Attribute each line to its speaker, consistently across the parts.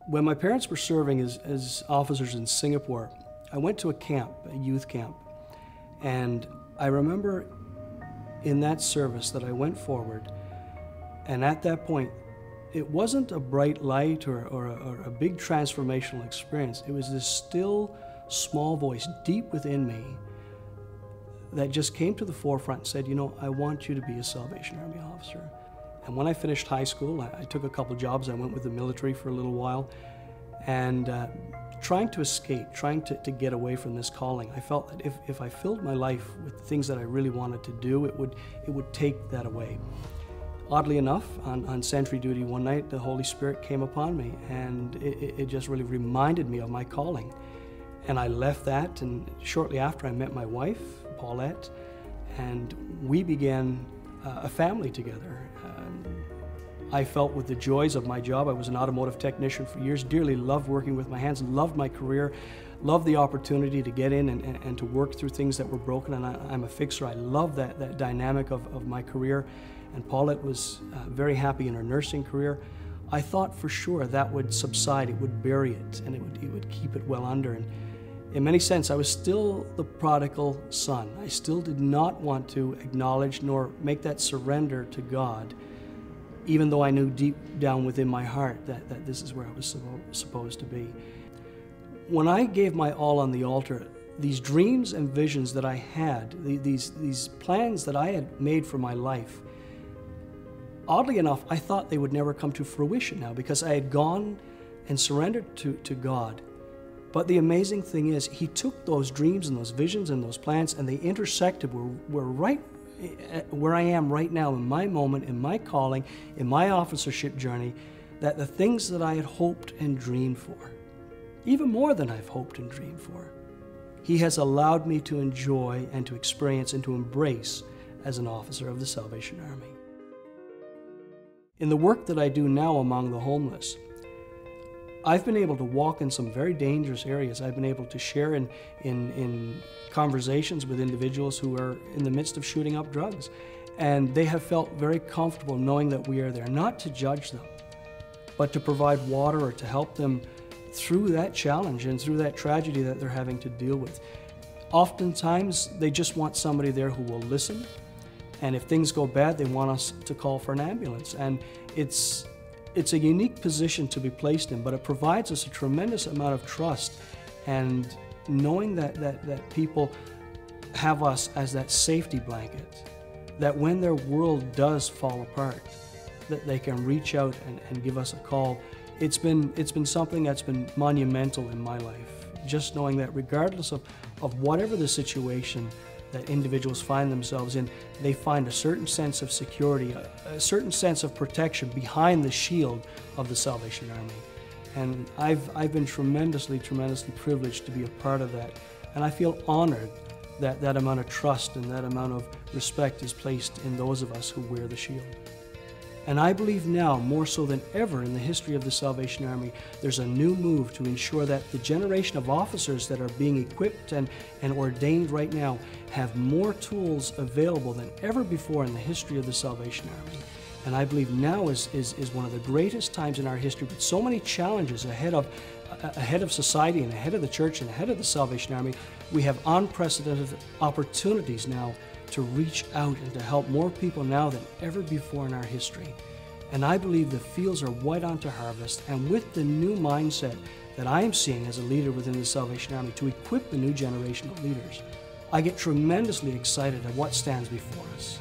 Speaker 1: When my parents were serving as officers in Singapore, I went to a camp, a youth camp, and I remember in that service that I went forward, and at that point, it wasn't a bright light or a big transformational experience. It was this still, small voice deep within me that just came to the forefront and said, you know, I want you to be a Salvation Army officer. And when I finished high school, I took a couple jobs. I went with the military for a little while, and trying to escape, trying to get away from this calling. I felt that if I filled my life with things that I really wanted to do, it would take that away. Oddly enough, on sentry duty one night, the Holy Spirit came upon me, and it just really reminded me of my calling. And I left that, and shortly after I met my wife, Paulette, and we began a family together. I felt with the joys of my job. I was an automotive technician for years, dearly loved working with my hands, loved my career, loved the opportunity to get in and to work through things that were broken, and I'm a fixer. I love that dynamic of my career, and Paulette was very happy in her nursing career. I thought for sure that would subside, it would bury it, and it would keep it well under. And in many sense, I was still the prodigal son. I still did not want to acknowledge nor make that surrender to God, even though I knew deep down within my heart that this is where I was supposed to be. When I gave my all on the altar, these dreams and visions that I had, these plans that I had made for my life, oddly enough, I thought they would never come to fruition now because I had gone and surrendered to God. But the amazing thing is, He took those dreams and those visions and those plans, and they intersected were right where I am right now in my moment, in my calling, in my officership journey, that the things that I had hoped and dreamed for, even more than I've hoped and dreamed for, He has allowed me to enjoy and to experience and to embrace as an officer of the Salvation Army. In the work that I do now among the homeless, I've been able to walk in some very dangerous areas. I've been able to share in conversations with individuals who are in the midst of shooting up drugs. And they have felt very comfortable knowing that we are there, not to judge them, but to provide water or to help them through that challenge and through that tragedy that they're having to deal with. Oftentimes, they just want somebody there who will listen. And if things go bad, they want us to call for an ambulance. And it's a unique position to be placed in, but it provides us a tremendous amount of trust, and knowing that people have us as that safety blanket, that when their world does fall apart, that they can reach out and give us a call. It's been something that's been monumental in my life, just knowing that regardless of whatever the situation that individuals find themselves in, they find a certain sense of security, a certain sense of protection behind the shield of the Salvation Army. And I've been tremendously privileged to be a part of that. And I feel honored that that amount of trust and that amount of respect is placed in those of us who wear the shield. And I believe now, more so than ever in the history of the Salvation Army, there's a new move to ensure that the generation of officers that are being equipped and ordained right now have more tools available than ever before in the history of the Salvation Army. And I believe now is one of the greatest times in our history, with so many challenges ahead of society and ahead of the church and ahead of the Salvation Army. We have unprecedented opportunities now to reach out and to help more people now than ever before in our history. And I believe the fields are white unto harvest, and with the new mindset that I am seeing as a leader within the Salvation Army to equip the new generation of leaders, I get tremendously excited at what stands before us.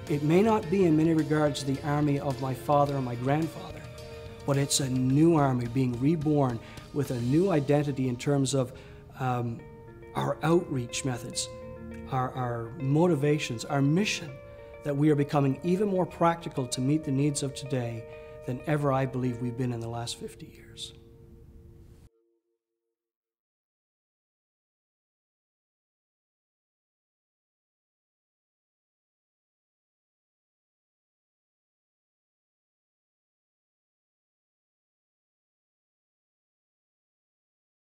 Speaker 1: It may not be in many regards the army of my father or my grandfather, but it's a new army being reborn with a new identity in terms of our outreach methods, our motivations, our mission, that we are becoming even more practical to meet the needs of today than ever I believe we've been in the last 50 years.